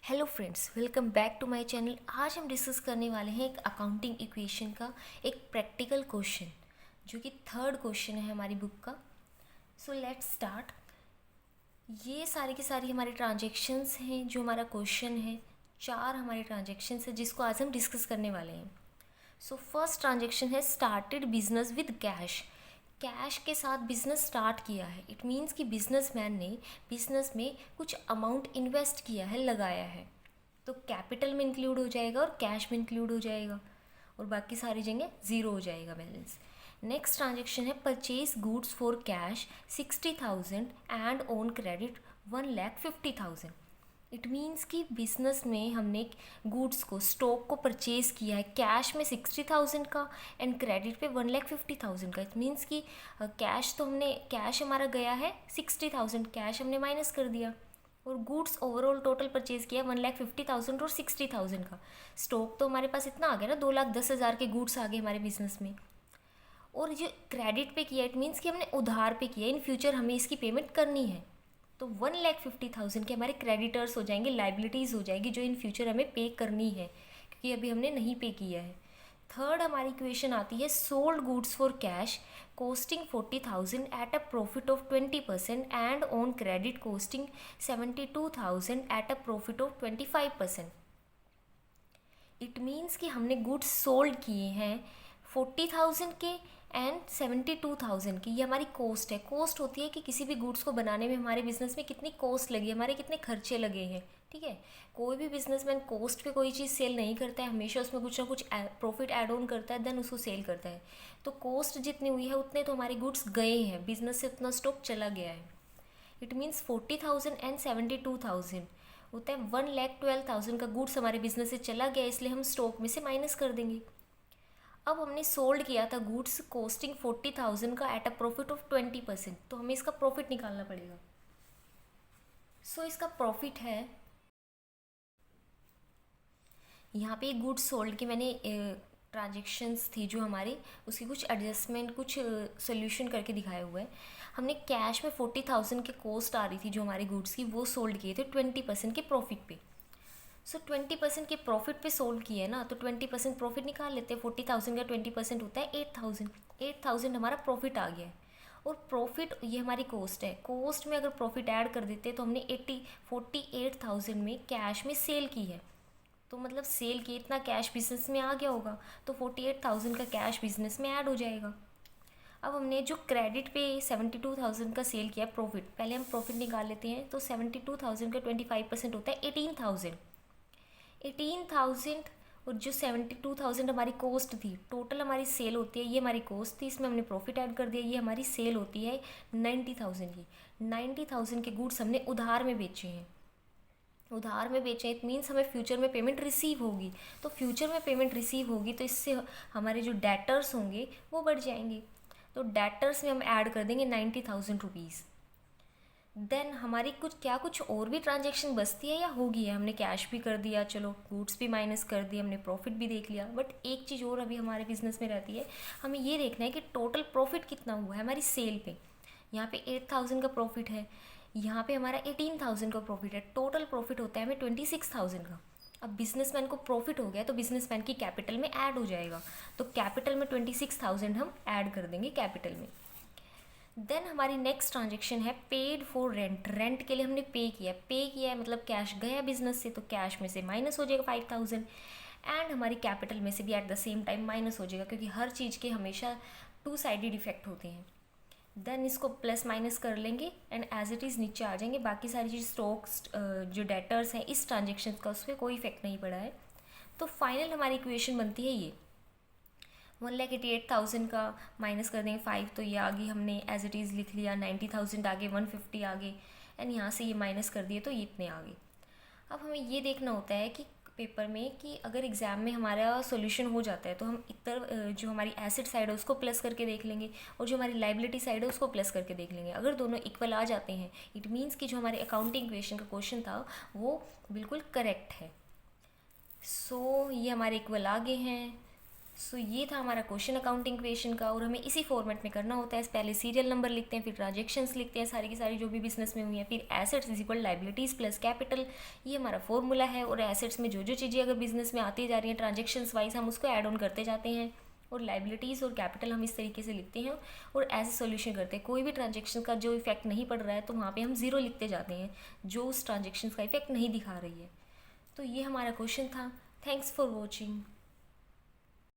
Hello friends, welcome back to my channel. आज हम discuss करने वाले हैं एक अकाउंटिंग इक्वेशन का एक प्रैक्टिकल क्वेश्चन, जो कि थर्ड क्वेश्चन है हमारी बुक का। So let's start. ये सारी की सारी हमारी ट्रांजैक्शंस हैं। जो हमारा क्वेश्चन है, चार हमारे ट्रांजैक्शंस है जिसको आज हम डिस्कस करने वाले हैं। सो फर्स्ट ट्रांजैक्शन है started business with cash. Cash के साथ बिजनेस स्टार्ट किया है। इट मीन्स कि बिजनेसमैन ने बिजनेस में कुछ अमाउंट इन्वेस्ट किया है, लगाया है। तो कैपिटल में इंक्लूड हो जाएगा और कैश में इंक्लूड हो जाएगा, और बाकी सारी जगह ज़ीरो हो जाएगा बैलेंस। नेक्स्ट ट्रांजेक्शन है purchase goods for cash 60,000 and on credit 1,50,000। It means कि बिजनेस में हमने गुड्स को, स्टॉक को परचेज किया है कैश में 60,000 का एंड क्रेडिट पे 1,50,000 का। इट मीन्स कि कैश हमारा गया है 60,000, कैश हमने माइनस कर दिया, और गुड्स ओवरऑल टोटल परचेज किया 1,50,000 और 60,000 का। स्टॉक तो हमारे पास इतना आ गया ना, 2,10,000 के गुड्स आ गए हमारे बिजनेस में। और जो क्रेडिट पे किया, इट मीन्स कि हमने उधार पे किया, इन फ्यूचर हमें इसकी पेमेंट करनी है। तो 1,50,000 के हमारे क्रेडिटर्स हो जाएंगे, लाइबिलिटीज़ हो जाएगी, जो इन फ्यूचर हमें पे करनी है, क्योंकि अभी हमने नहीं पे किया है। थर्ड हमारी इक्वेशन आती है sold goods for cash costing 40,000 at a profit of 20% and on credit costing 72,000 at a profit of 25%। It means कि हमने गुड्स सोल्ड किए हैं 40,000 के एंड 72,000 की। ये हमारी कॉस्ट है। कॉस्ट होती है कि किसी भी गुड्स को बनाने में हमारे बिजनेस में कितनी कॉस्ट लगी, हमारे कितने खर्चे लगे हैं। ठीक है, कोई भी बिजनेसमैन कॉस्ट पे कोई चीज़ सेल नहीं करता है, हमेशा उसमें कुछ ना कुछ प्रॉफिट ऐड ऑन करता है, देन उसको सेल करता है। तो कॉस्ट जितनी हुई है उतने तो हमारे गुड्स गए हैं, बिजनेस से उतना स्टॉक चला गया है। इट मीन्स 40,000 एंड 72,000 होता है 1,12,000 का गुड्स हमारे बिजनेस से चला गया, इसलिए हम स्टॉक में से माइनस कर देंगे। अब हमने सोल्ड किया था गुड्स कॉस्टिंग 40,000 का एट अ प्रॉफिट ऑफ 20%, तो हमें इसका प्रॉफिट निकालना पड़ेगा। सो इसका प्रॉफिट है, यहाँ पे गुड्स सोल्ड की मैंने ट्रांजेक्शन्स थी जो हमारी, उसकी कुछ एडजस्टमेंट, कुछ सोल्यूशन करके दिखाया हुआ है। हमने कैश में 40,000 की कॉस्ट आ रही थी जो हमारी गुड्स की, वो सोल्ड किए थे 20% के प्रॉफिट पे। सो 20% के प्रॉफिट पे सोल्ड किए ना, तो 20% प्रॉफिट निकाल लेते हैं। 40,000 का 20% होता है 8,000। 8,000 हमारा प्रॉफिट आ गया है। और प्रॉफिट ये हमारी कॉस्ट है। कॉस्ट में अगर प्रॉफिट ऐड कर देते तो हमने 48,000 में कैश में सेल की है, तो मतलब सेल किए इतना कैश बिजनेस में आ गया होगा, तो 48,000 का कैश बिजनेस में ऐड हो जाएगा। अब हमने जो क्रेडिट पे 72,000 का सेल किया प्रॉफिट, पहले हम प्रॉफिट निकाल लेते हैं। तो 72,000 का 25% होता है 18,000। 18,000 और जो 72,000 हमारी कॉस्ट थी, टोटल हमारी सेल होती है, ये हमारी कॉस्ट थी, इसमें हमने प्रॉफिट ऐड कर दिया, ये हमारी सेल होती है 90,000 की। 90,000 के गुड्स हमने उधार में बेचे हैं। उधार में बेचे, इट मीन्स हमें फ्यूचर में पेमेंट रिसीव होगी। तो फ्यूचर में पेमेंट रिसीव होगी तो इससे हमारे जो डेटर्स होंगे वो बढ़ जाएंगे। तो डेटर्स में हम ऐड कर देंगे 90,000 रुपीज़। देन हमारी कुछ और भी ट्रांजेक्शन बचती है या होगी है। हमने कैश भी कर दिया, चलो गुड्स भी माइनस कर दिया, हमने प्रॉफिट भी देख लिया, बट एक चीज़ और अभी हमारे बिजनेस में रहती है। हमें ये देखना है कि टोटल प्रॉफिट कितना हुआ है हमारी सेल पे। यहाँ पे 8,000 का प्रॉफिट है, यहाँ पे हमारा 18,000 का प्रॉफिट है। टोटल प्रॉफिट होता है हमें 26,000 का। अब बिजनेसमैन को प्रॉफिट हो गया तो बिजनेसमैन की कैपिटल में ऐड हो जाएगा, तो कैपिटल में 26,000 हम ऐड कर देंगे कैपिटल में। देन हमारी नेक्स्ट ट्रांजेक्शन है पेड फॉर रेंट। रेंट के लिए हमने पे किया है मतलब कैश गया बिजनेस से, तो कैश में से माइनस हो जाएगा 5,000 एंड हमारी कैपिटल में से भी at the same time minus हो जाएगा, क्योंकि हर चीज़ के हमेशा टू साइडेड इफेक्ट होते हैं। देन इसको प्लस माइनस कर लेंगे एंड एज इट इज़ नीचे आ जाएंगे। बाकी सारी चीज़ स्टॉक्स जो डेटर्स हैं इस ट्रांजेक्शन का, उस पर कोई इफेक्ट नहीं पड़ा है। तो फाइनल हमारी इक्वेशन बनती है ये 1,88,000 का माइनस कर देंगे 5, तो ये आगे हमने एज इट इज़ लिख लिया। 90,000 आगे, 150 आगे, एंड यहाँ से ये माइनस कर दिए तो ये इतने आगे। अब हमें ये देखना होता है कि पेपर में कि अगर एग्ज़ाम में हमारा सॉल्यूशन हो जाता है तो हम इतर जो हमारी एसेट साइड है उसको प्लस करके देख लेंगे, और जो हमारी लाइबिलिटी साइड है उसको प्लस करके देख लेंगे। अगर दोनों इक्वल आ जाते हैं, इट मीन्स कि जो हमारे अकाउंटिंग इक्वेशन का क्वेश्चन था वो बिल्कुल करेक्ट है। सो ये हमारे इक्वल आ गए हैं। सो ये था हमारा क्वेश्चन अकाउंटिंग इक्वेशन का, और हमें इसी फॉर्मेट में करना होता है। पहले सीरियल नंबर लिखते हैं, फिर ट्रांजेक्शन्स लिखते हैं सारी की सारी जो भी बिजनेस में हुई है, फिर assets is equal liabilities plus capital, ये हमारा फॉर्मूला है। और एसेट्स में जो जो चीज़ें अगर बिजनेस में आती जा रही हैं ट्रांजेक्शन्स वाइज, हम उसको ऐड ऑन करते जाते हैं, और लाइबिलिटीज़ और कैपिटल हम इस तरीके से लिखते हैं और ऐसे सॉल्यूशन करते हैं। कोई भी ट्रांजेक्शन का जो इफेक्ट नहीं पड़ रहा है तो वहाँ पे हम ज़ीरो लिखते जाते हैं, जो उस ट्रांजेक्शन का इफेक्ट नहीं दिखा रही है। तो ये हमारा क्वेश्चन था। Thanks for watching.